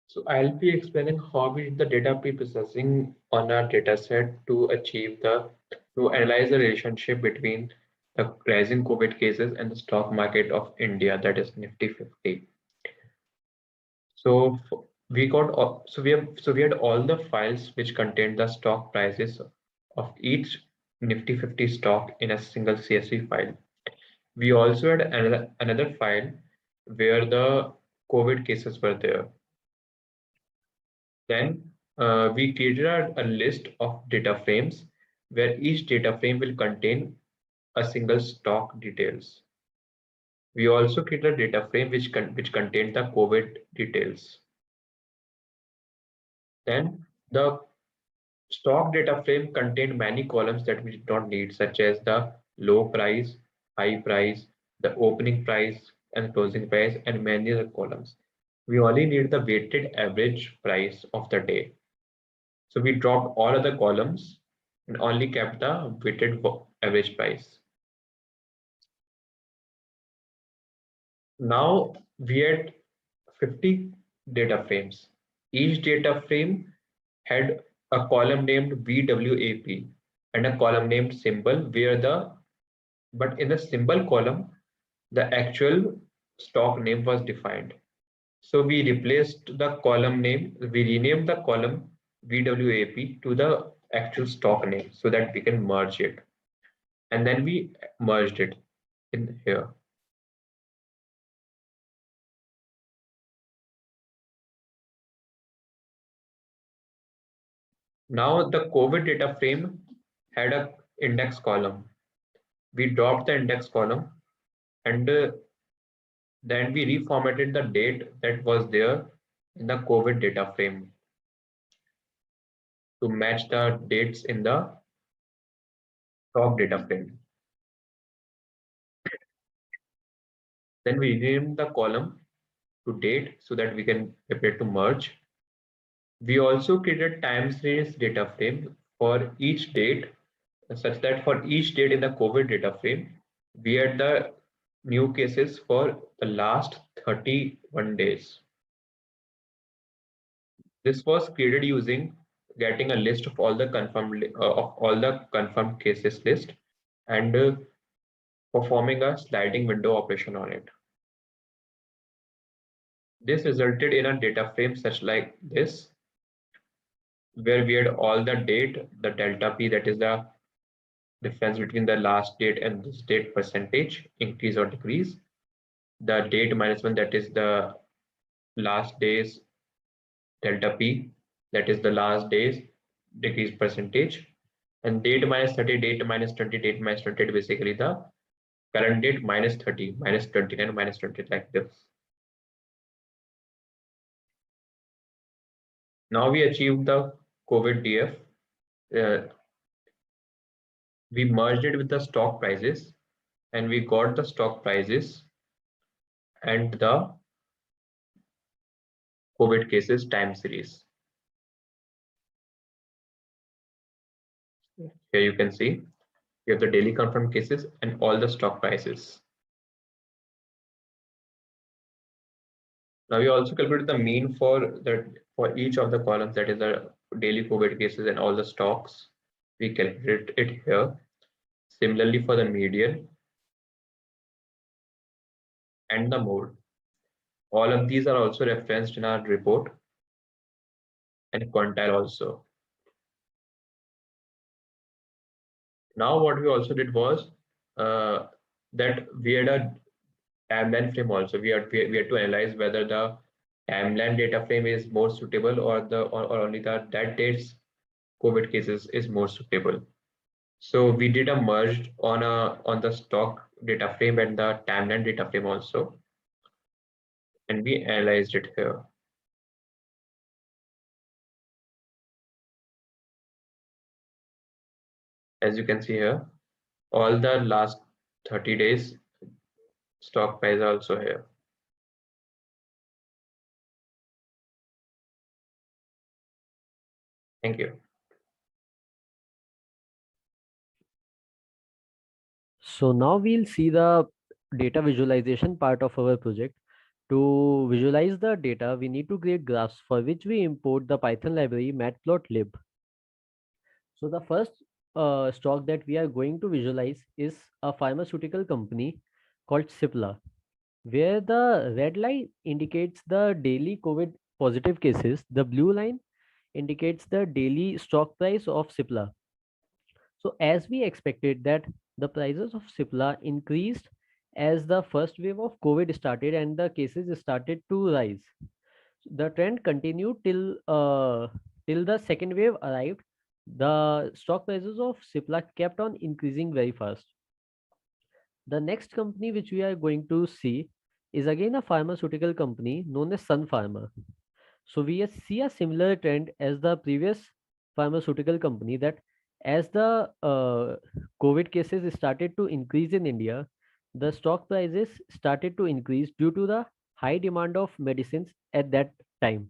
So I'll be explaining how we did the data pre-processing on our data set to analyze the relationship between the rising COVID cases and the stock market of India, that is Nifty 50. So we had all the files which contained the stock prices of each Nifty 50 stock in a single CSV file. We also had another file where the COVID cases were there. Then we created a list of data frames where each data frame will contain a single stock details. We also created a data frame which contained the COVID details. Then the stock data frame contained many columns that we did not need, such as the low price, high price, the opening price, and closing price, and many other columns. We only need the weighted average price of the day. So we dropped all other columns and only kept the weighted average price. Now we had 50 data frames. Each data frame had a column named VWAP and a column named symbol but in the symbol column, the actual stock name was defined. So we replaced the column name, we renamed the column VWAP to the actual stock name so that we can merge it. And then we merged it in here. Now the COVID data frame had a index column. We dropped the index column and then we reformatted the date that was there in the COVID data frame to match the dates in the stock data frame. Then we renamed the column to date so that we can prepare to merge. We also created time series data frame for each date, such that for each date in the COVID data frame, we had the new cases for the last 31 days. This was created using getting a list of all the confirmed cases list and performing a sliding window operation on it. This resulted in a data frame such like this, where we had all the date, the delta P, that is the difference between the last date and this date percentage, increase or decrease. The date -1, that is the last day's delta P, that is the last day's decrease percentage. And date -30, date -20, date -20, basically the current date -30, -29, -20, like this. Now we achieved the COVID DF. We merged it with the stock prices and we got the stock prices and the COVID cases time series. Here you can see we have the daily confirmed cases and all the stock prices. Now we also calculated the mean for each of the columns, that is the daily COVID cases and all the stocks. We calculated it here. Similarly for the median and the mode. All of these are also referenced in our report and quantile also. Now what we also did was that we had a timeline frame also. We had to analyze whether the timeline data frame is more suitable or only that date's COVID cases is more suitable. So we did a merge on the stock data frame and the timeline data frame also, and we analyzed it here. As you can see here, all the last 30 days stock price are also here. Thank you. So now we'll see the data visualization part of our project. To visualize the data, we need to create graphs for which we import the Python library matplotlib. So the first stock that we are going to visualize is a pharmaceutical company called Cipla, where the red line indicates the daily COVID positive cases, the blue line indicates the daily stock price of Cipla. So as we expected that the prices of Cipla increased as the first wave of COVID started and the cases started to rise. The trend continued till the second wave arrived. The stock prices of Cipla kept on increasing very fast. The next company which we are going to see is again a pharmaceutical company known as Sun Pharma. So we see a similar trend as the previous pharmaceutical company, that as the COVID cases started to increase in India, the stock prices started to increase due to the high demand of medicines at that time.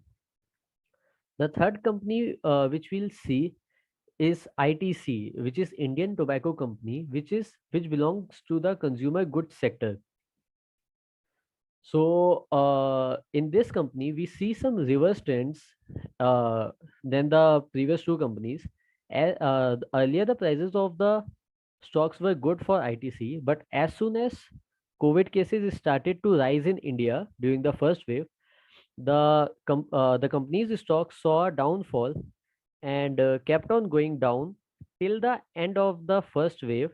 The third company which we'll see is ITC, which is Indian Tobacco Company, which belongs to the consumer goods sector. So in this company, we see some reverse trends than the previous two companies. Earlier, the prices of the stocks were good for ITC, but as soon as COVID cases started to rise in India during the first wave, the company's stocks saw a downfall and kept on going down till the end of the first wave,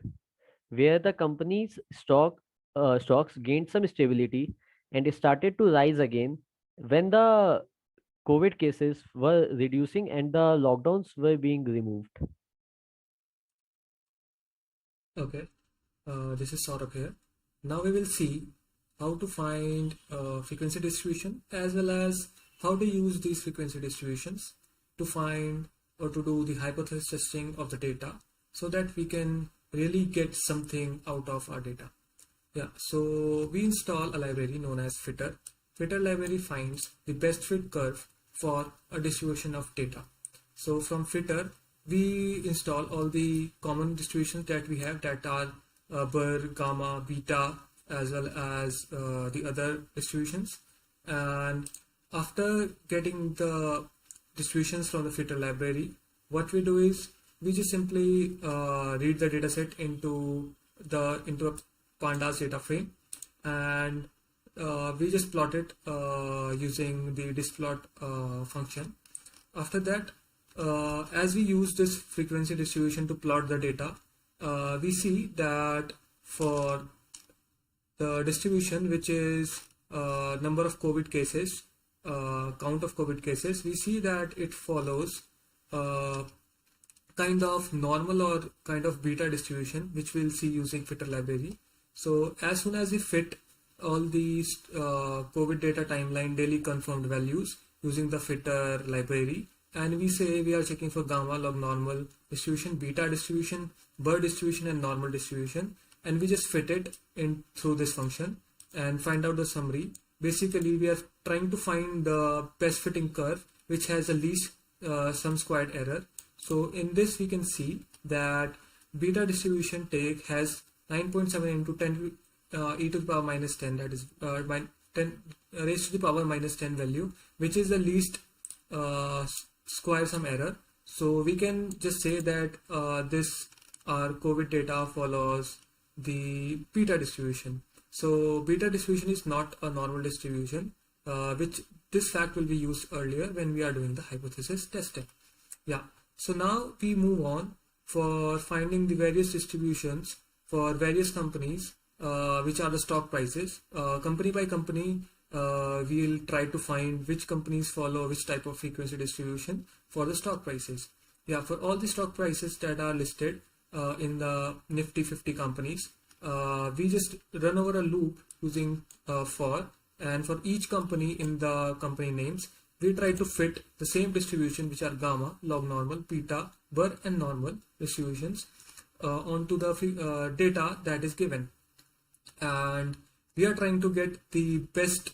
where the company's stocks gained some stability and started to rise again when the COVID cases were reducing and the lockdowns were being removed. Okay, this is Saurabh here. Now we will see how to find frequency distribution as well as how to use these frequency distributions to find or to do the hypothesis testing of the data so that we can really get something out of our data. Yeah, so we install a library known as fitter. Fitter library finds the best fit curve for a distribution of data. So from fitter, we install all the common distributions that we have, that are Burr, gamma, beta, as well as the other distributions. And after getting the distributions from the fitter library, what we do is we just simply read the dataset into a pandas data frame, and we just plot it using the displot function. After that, as we use this frequency distribution to plot the data, we see that for the distribution, which is number of COVID cases, count of COVID cases, we see that it follows kind of normal or kind of beta distribution, which we'll see using fitter library. So as soon as we fit all these COVID data timeline daily confirmed values using the fitter library, and we say we are checking for gamma, log normal distribution, beta distribution, Burr distribution, and normal distribution, and we just fit it in through this function and find out the summary. Basically, we are trying to find the best fitting curve which has the least sum squared error. So in this we can see that beta distribution take has 9.7 into 10 e to the power minus 10, that is 10 raised to the power minus 10 value, which is the least square sum error. So we can just say that this our COVID data follows the beta distribution. So beta distribution is not a normal distribution, which this fact will be used earlier when we are doing the hypothesis testing. Yeah, so now we move on for finding the various distributions for various companies, which are the stock prices. Company by company, we'll try to find which companies follow which type of frequency distribution for the stock prices. Yeah, for all the stock prices that are listed in the NIFTY 50 companies, we just run over a loop using for, and for each company in the company names, we try to fit the same distribution, which are gamma, log normal, beta, Burr, and normal distributions onto the data that is given. And we are trying to get the best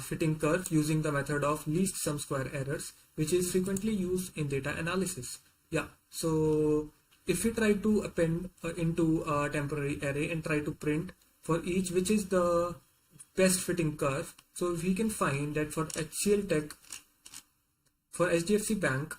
fitting curve using the method of least sum square errors, which is frequently used in data analysis. Yeah, so if we try to append into a temporary array and try to print for each which is the best fitting curve. So we can find that for HCL Tech, for HDFC Bank,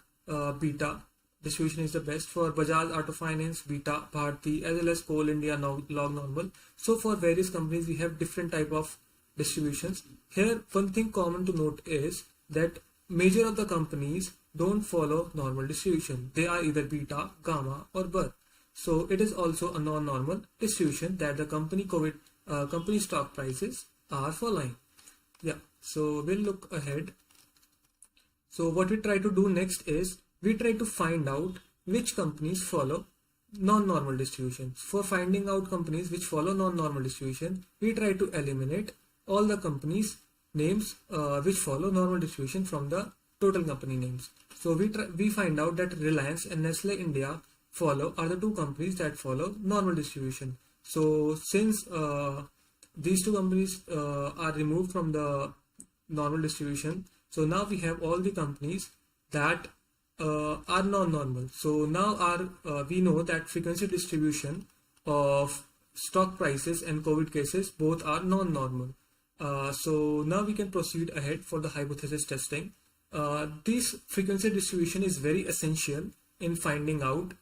beta distribution is the best. For Bajaj Auto Finance, beta Bharti, as well as Coal India, log normal. So for various companies, we have different type of distributions. Here, one thing common to note is that major of the companies don't follow normal distribution. They are either beta, gamma, or bar. So it is also a non-normal distribution that the company stock prices are following. Yeah, so we'll look ahead. So what we try to do next is we try to find out which companies follow non-normal distribution. For finding out companies which follow non-normal distribution, we try to eliminate all the companies names which follow normal distribution from the total company names. So we find out that Reliance and Nestle India are the two companies that follow normal distribution. So since these two companies are removed from the normal distribution, so now we have all the companies that are non-normal. So now we know that frequency distribution of stock prices and COVID cases both are non-normal. So now we can proceed ahead for the hypothesis testing. This frequency distribution is very essential in finding out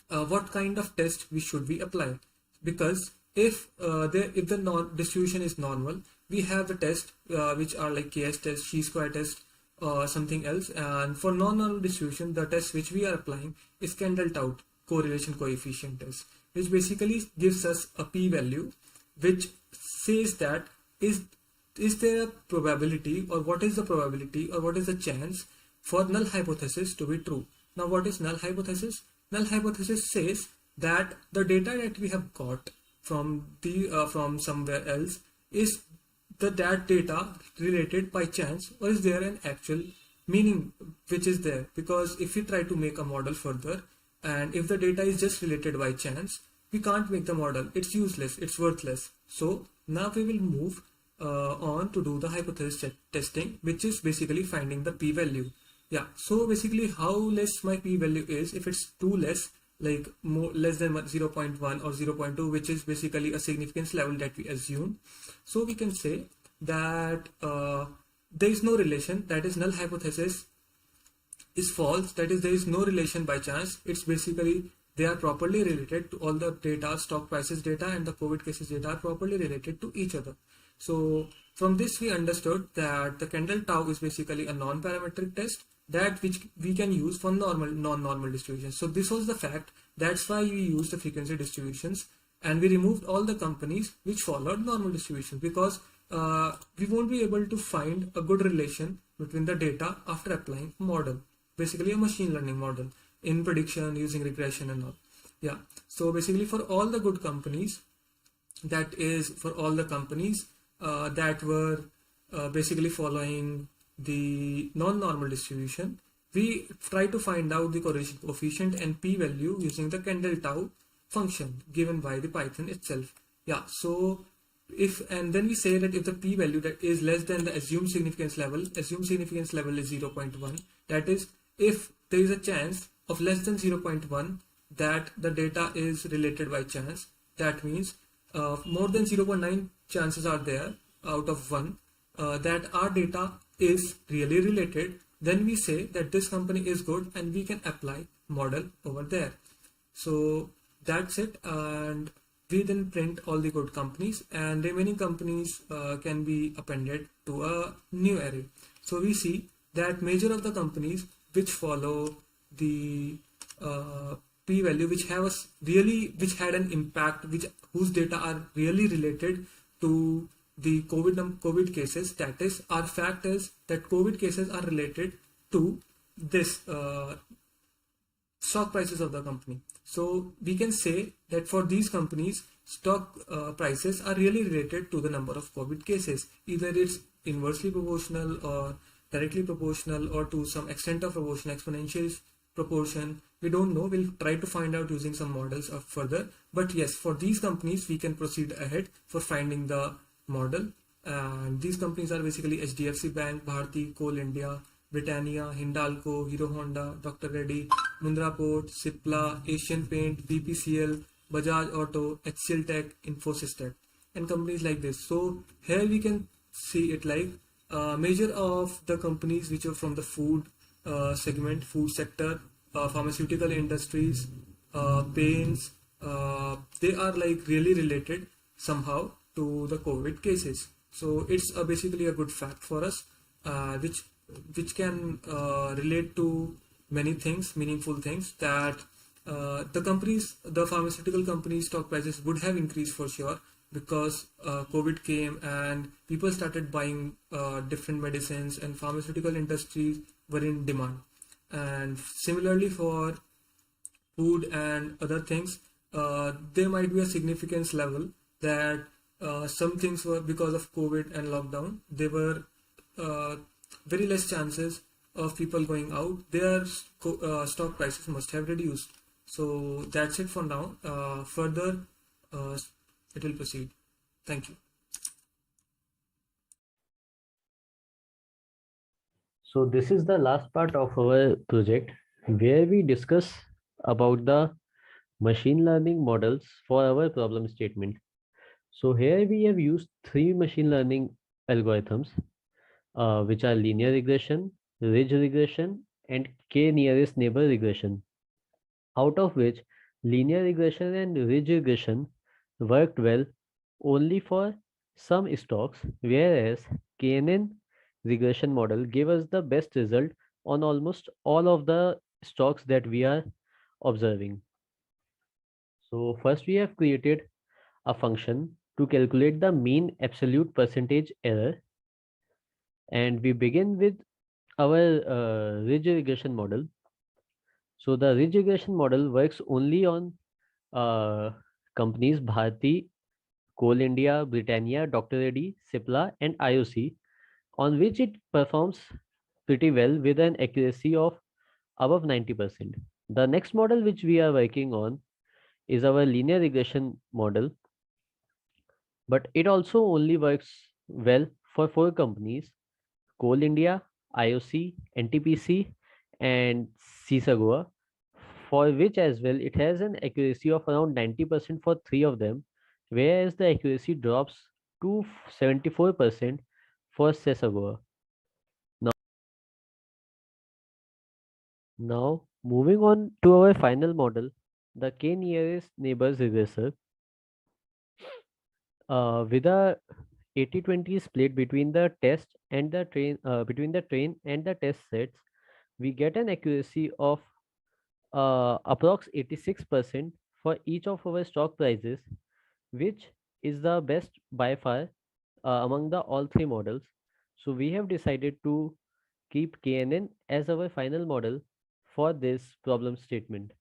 what kind of test we should apply, because if the distribution is normal, we have the test which are like KS test, chi-square test, something else. And for non-normal distribution, the test which we are applying is Kendall-Tau correlation coefficient test, which basically gives us a p-value which says that is there a probability, or what is the probability, or what is the chance for null hypothesis to be true. Now what is null hypothesis? Null hypothesis says that the data that we have got from somewhere else is that data related by chance, or is there an actual meaning which is there? Because if we try to make a model further, and if the data is just related by chance, we can't make the model. It's useless, it's worthless. So now we will move on to do the hypothesis testing, which is basically finding the p-value. Yeah, so basically how less my p-value is, if it's too less, like less than 0.1 or 0.2, which is basically a significance level that we assume. So we can say that there is no relation, that is null hypothesis is false, that is there is no relation by chance. It's basically they are properly related to all the data, stock prices data and the COVID cases data are properly related to each other. So from this we understood that the Kendall-Tau is basically a non-parametric test that which we can use for non-normal distributions. So this was the fact. That's why we used the frequency distributions, and we removed all the companies which followed normal distributions, because we won't be able to find a good relation between the data after applying model, basically a machine learning model in prediction using regression and all. Yeah. So basically for all the good companies, that is for all the companies that were basically following the non-normal distribution, we try to find out the correlation coefficient and p-value using the Kendall-Tau function given by the Python itself. Yeah, so and then we say that if the p-value that is less than the assumed significance level is 0.1, that is if there is a chance of less than 0.1 that the data is related by chance, that means more than 0.9 chances are there out of 1 that our data is really related, then we say that this company is good and we can apply model over there. So that's it, and we then print all the good companies, and remaining companies can be appended to a new array. So we see that major of the companies which follow the p-value, which had an impact, whose data are really related to the COVID cases, that is, our fact is that COVID cases are related to this stock prices of the company. So we can say that for these companies, stock prices are really related to the number of COVID cases. Either it's inversely proportional or directly proportional, or to some extent of proportion, exponential proportion. We don't know. We'll try to find out using some models further. But yes, for these companies, we can proceed ahead for finding the model. And these companies are basically HDFC Bank, Bharti, Coal India, Britannia, Hindalco, Hero Honda, Dr. Reddy, Mundra Port, Cipla, Asian Paint, BPCL, Bajaj Auto, HCL Tech, Infosys Tech. and companies like this. So here we can see it like measure of the companies which are from the food segment, food sector, pharmaceutical industries, paints, they are like really related somehow to the COVID cases. So it's basically a good fact for us, which can relate to many things, meaningful things, that the pharmaceutical companies stock prices would have increased for sure, because COVID came and people started buying different medicines, and pharmaceutical industries were in demand. And similarly for food and other things, there might be a significance level that some things were, because of COVID and lockdown, there were uh, very less chances of people going out. Their stock prices must have reduced. So that's it for now. Further, uh, it will proceed. Thank you. So this is the last part of our project where we discuss about the machine learning models for our problem statement. So here we have used three machine learning algorithms, which are linear regression, ridge regression, and k-nearest neighbor regression, out of which linear regression and ridge regression worked well only for some stocks, whereas KNN regression model gave us the best result on almost all of the stocks that we are observing. So first we have created a function to calculate the mean absolute percentage error, and we begin with our ridge regression model. So the ridge regression model works only on companies Bharti, Coal India, Britannia, Dr. Reddy, Cipla, and IOC, on which it performs pretty well with an accuracy of above 90%. The next model which we are working on is our linear regression model, but it also only works well for four companies: Coal India, IOC, NTPC, and CISAGOA, for which as well it has an accuracy of around 90% for three of them, whereas the accuracy drops to 74% for CISAGOA. Now, moving on to our final model, the k nearest neighbors regressor, with a 80-20 split between the test and the train, between the train and the test sets, we get an accuracy of approx 86% for each of our stock prices, which is the best by far among the all three models. So we have decided to keep KNN as our final model for this problem statement.